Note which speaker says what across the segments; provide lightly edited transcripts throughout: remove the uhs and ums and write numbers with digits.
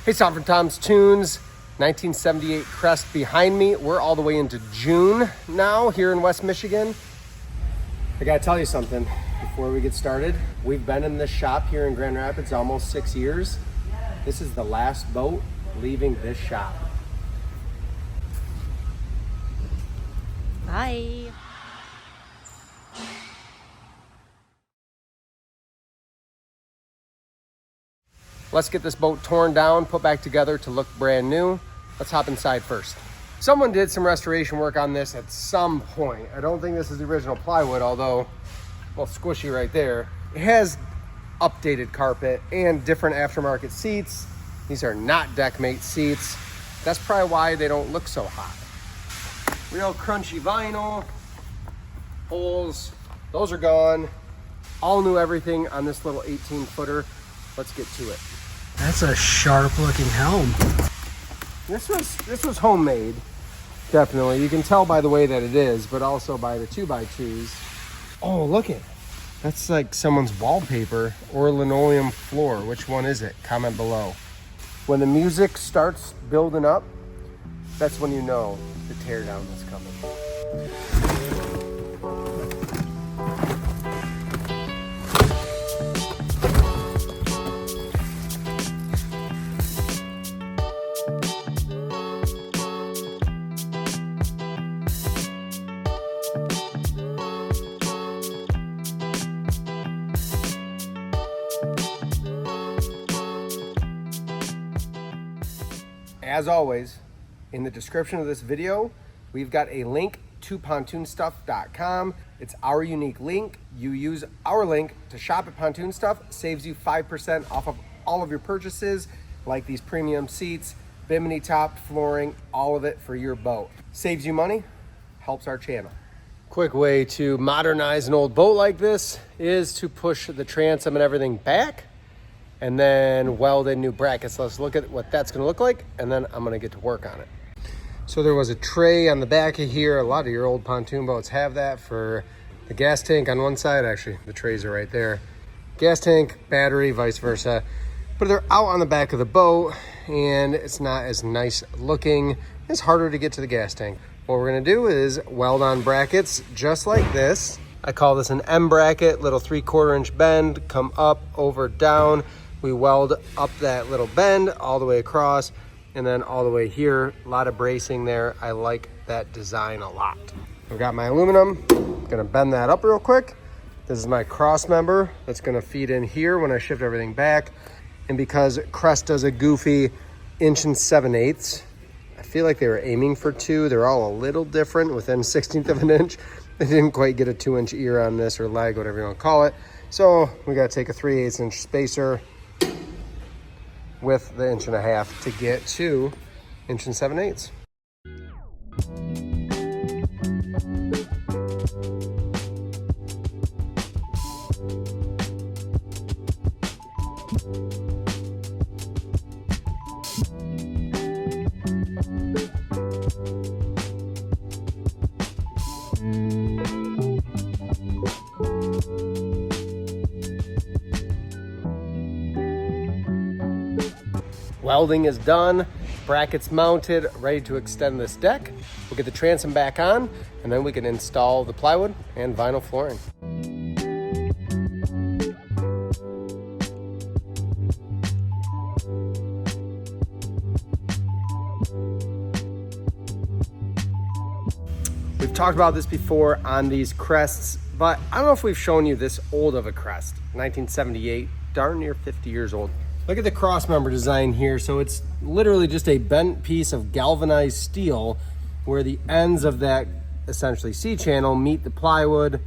Speaker 1: Hey, Tom from Tom's Toons, 1978 Crest behind me. We're all the way into June now here in West Michigan. I gotta tell you something before we get started. We've been in this shop here in Grand Rapids almost 6 years. This is the last boat leaving this shop.
Speaker 2: Bye.
Speaker 1: Let's get this boat torn down, put back together to look brand new. Let's hop inside first. Someone did some restoration work on this at some point. I don't think this is the original plywood, although, well, squishy right there. It has updated carpet and different aftermarket seats. These are not Deckmate seats. That's probably why they don't look so hot. Real crunchy vinyl. Holes, those are gone. All new everything on this little 18-footer. Let's get to it.
Speaker 3: That's a sharp looking helm.
Speaker 1: This was homemade, definitely. You can tell by the way that it is, but also by the 2x2s. Oh, look it. That's like someone's wallpaper or linoleum floor. Which one is it? Comment below. When the music starts building up, that's when you know the teardown is coming. As always, in the description of this video, we've got a link to pontoonstuff.com. It's our unique link. You use our link to shop at Pontoon Stuff, saves you 5% off of all of your purchases, like these premium seats, Bimini top, flooring, all of it for your boat. Saves you money, helps our channel. Quick way to modernize an old boat like this is to push the transom and everything back and then weld in new brackets. Let's look at what that's gonna look like, and then I'm gonna get to work on it. So there was a tray on the back of here. A lot of your old pontoon boats have that for the gas tank on one side. Actually, the trays are right there. Gas tank, battery, vice versa. But they're out on the back of the boat, and it's not as nice looking. It's harder to get to the gas tank. What we're gonna do is weld on brackets just like this. I call this an M bracket, little 3/4 inch bend, come up, over, down. We weld up that little bend all the way across and then all the way here. A lot of bracing there. I like that design a lot. I've got my aluminum. I'm gonna bend that up real quick. This is my cross member that's gonna feed in here when I shift everything back. And because Crest does a goofy 1 7/8, I feel like they were aiming for 2. They're all a little different within 1/16 of an inch. They didn't quite get a 2-inch ear on this, or leg, whatever you want to call it. So we gotta take a 3/8 inch spacer with the 1.5 inch to get to 1 7/8. Welding is done, brackets mounted, ready to extend this deck. We'll get the transom back on, and then we can install the plywood and vinyl flooring. We've talked about this before on these Crests, but I don't know if we've shown you this old of a Crest. 1978, darn near 50 years old. Look at the cross member design here. So it's literally just a bent piece of galvanized steel where the ends of that essentially C-channel meet the plywood.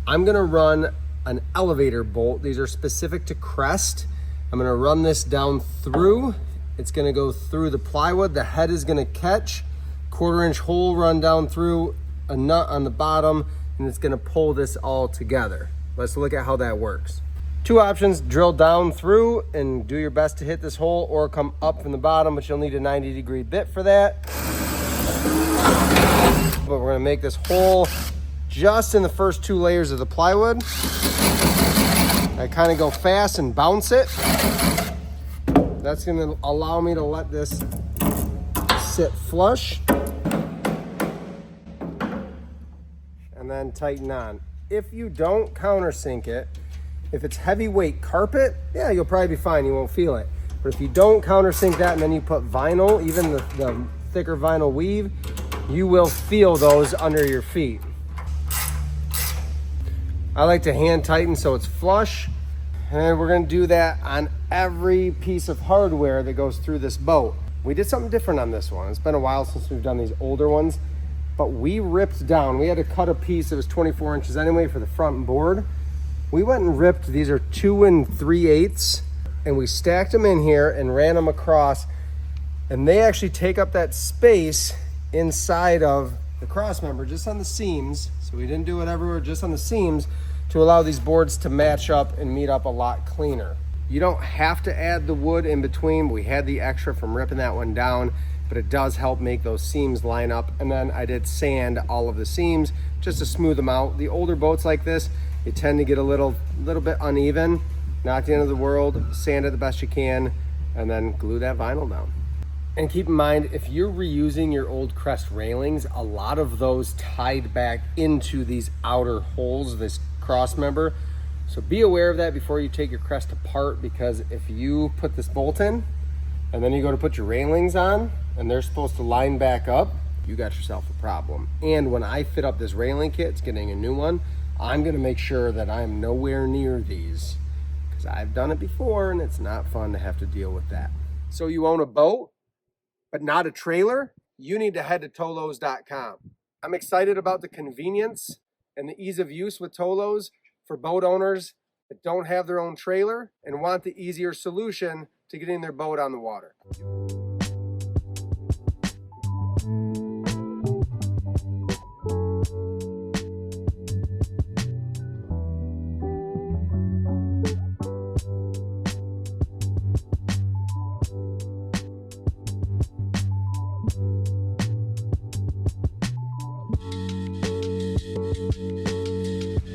Speaker 1: I'm gonna run an elevator bolt. These are specific to Crest. I'm gonna run this down through. It's gonna go through the plywood. The head is gonna catch, 1/4 inch hole run down through, a nut on the bottom, and it's gonna pull this all together. Let's look at how that works. 2 options: drill down through and do your best to hit this hole, or come up from the bottom, but you'll need a 90-degree bit for that. But we're gonna make this hole just in the first 2 layers of the plywood. I kind of go fast and bounce it. That's gonna allow me to let this sit flush and then tighten on. If you don't countersink it, if it's heavyweight carpet, yeah, you'll probably be fine, you won't feel it. But if you don't countersink that and then you put vinyl, even the thicker vinyl weave, you will feel those under your feet. I like to hand tighten so it's flush. And we're gonna do that on every piece of hardware that goes through this boat. We did something different on this one. It's been a while since we've done these older ones, but we ripped down. We had to cut a piece that was 24 inches anyway for the front board. We went and ripped, these are 2 3/8, and we stacked them in here and ran them across, and they actually take up that space inside of the cross member, just on the seams. So we didn't do it everywhere, just on the seams, to allow these boards to match up and meet up a lot cleaner. You don't have to add the wood in between. We had the extra from ripping that one down, but it does help make those seams line up. And then I did sand all of the seams just to smooth them out. The older boats like this, they tend to get a little bit uneven. Not the end of the world. Sand it the best you can and then glue that vinyl down. And keep in mind, if you're reusing your old Crest railings, a lot of those tied back into these outer holes, this cross member. So be aware of that before you take your Crest apart, because if you put this bolt in and then you go to put your railings on and they're supposed to line back up, you got yourself a problem. And when I fit up this railing kit, it's getting a new one, I'm gonna make sure that I'm nowhere near these, because I've done it before and it's not fun to have to deal with that. So you own a boat, but not a trailer? You need to head to tolos.com. I'm excited about the convenience and the ease of use with Tolos for boat owners that don't have their own trailer and want the easier solution to getting their boat on the water.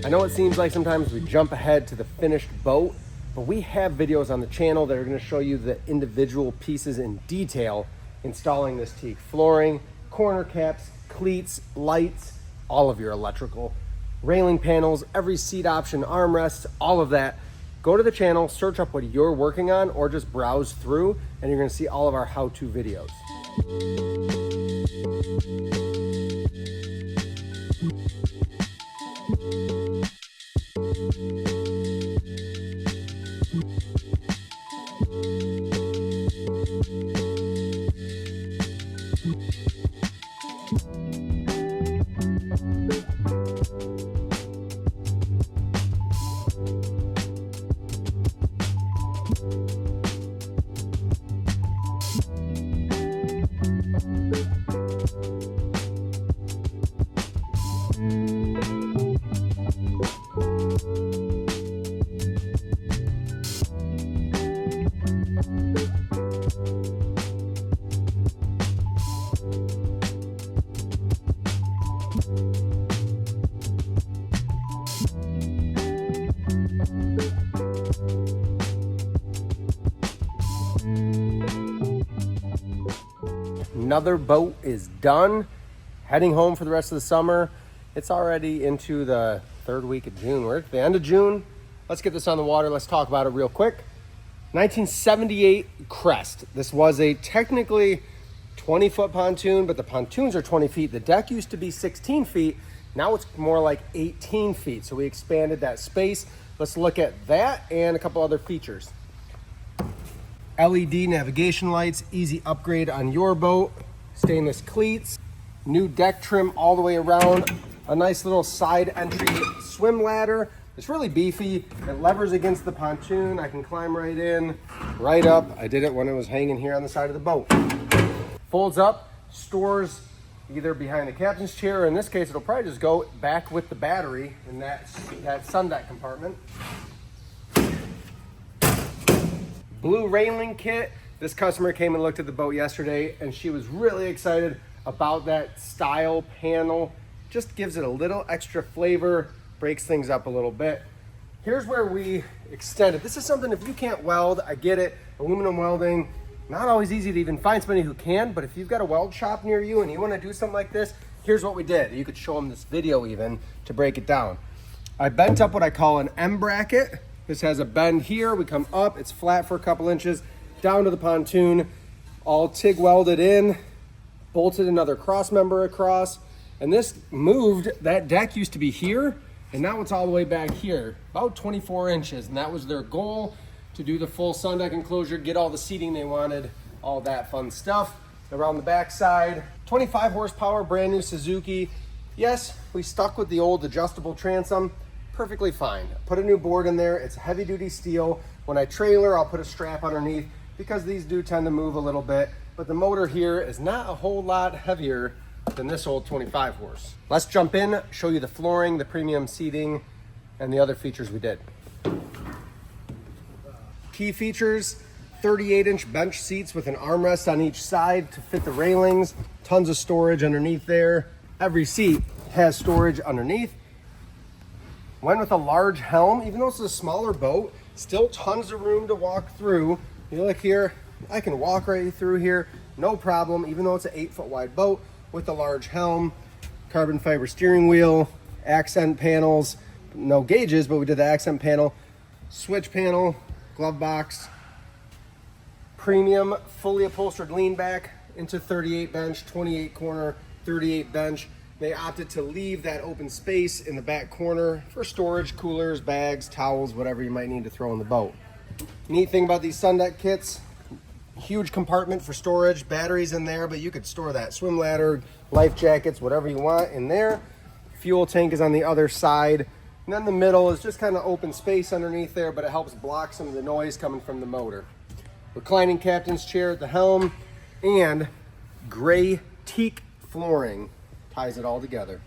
Speaker 1: I know it seems like sometimes we jump ahead to the finished boat, but we have videos on the channel that are going to show you the individual pieces in detail installing this teak. Flooring, corner caps, cleats, lights, all of your electrical, railing panels, every seat option, armrests, all of that. Go to the channel, search up what you're working on, or just browse through, and you're going to see all of our how-to videos. Another boat is done. Heading home for the rest of the summer. It's already into the 3rd week of June. We're at the end of June. Let's get this on the water. Let's talk about it real quick. 1978 Crest. This was a technically 20-foot pontoon, but the pontoons are 20 feet. The deck used to be 16 feet. Now it's more like 18 feet. So we expanded that space. Let's look at that and a couple other features. LED navigation lights, easy upgrade on your boat. Stainless cleats, new deck trim all the way around, a nice little side entry swim ladder. It's really beefy. It levers against the pontoon. I can climb right in, right up. I did it when it was hanging here on the side of the boat. Folds up, stores either behind the captain's chair, or in this case, it'll probably just go back with the battery in that sun deck compartment. Blue railing kit. This customer came and looked at the boat yesterday and she was really excited about that style panel. Just gives it a little extra flavor, breaks things up a little bit. Here's where we extended. This is something, if you can't weld, I get it. Aluminum welding, not always easy to even find somebody who can, but if you've got a weld shop near you and you want to do something like this, here's what we did. You could show them this video even to break it down. I bent up what I call an M bracket. This has a bend here. We come up, it's flat for a couple inches, down to the pontoon, all TIG welded in, bolted another cross member across, and this moved. That deck used to be here, and now it's all the way back here, about 24 inches, and that was their goal, to do the full sun deck enclosure, get all the seating they wanted, all that fun stuff. Around the back side, 25 horsepower, brand new Suzuki. Yes, we stuck with the old adjustable transom, perfectly fine. Put a new board in there, it's heavy duty steel. When I trailer, I'll put a strap underneath because these do tend to move a little bit, but the motor here is not a whole lot heavier than this old 25 horse. Let's jump in, show you the flooring, the premium seating, and the other features we did. Key features, 38-inch bench seats with an armrest on each side to fit the railings, tons of storage underneath there. Every seat has storage underneath. Went with a large helm, even though it's a smaller boat, still tons of room to walk through. You look here, I can walk right through here, no problem, even though it's an 8-foot wide boat with a large helm, carbon fiber steering wheel, accent panels, no gauges, but we did the accent panel, switch panel, glove box, premium fully upholstered lean back into 38 bench, 28 corner, 38 bench. They opted to leave that open space in the back corner for storage, coolers, bags, towels, whatever you might need to throw in the boat. Neat thing about these sun deck kits, huge compartment for storage, batteries in there, but you could store that swim ladder, life jackets, whatever you want in there. Fuel tank is on the other side. And then the middle is just kind of open space underneath there, but it helps block some of the noise coming from the motor. Reclining captain's chair at the helm, and gray teak flooring ties it all together.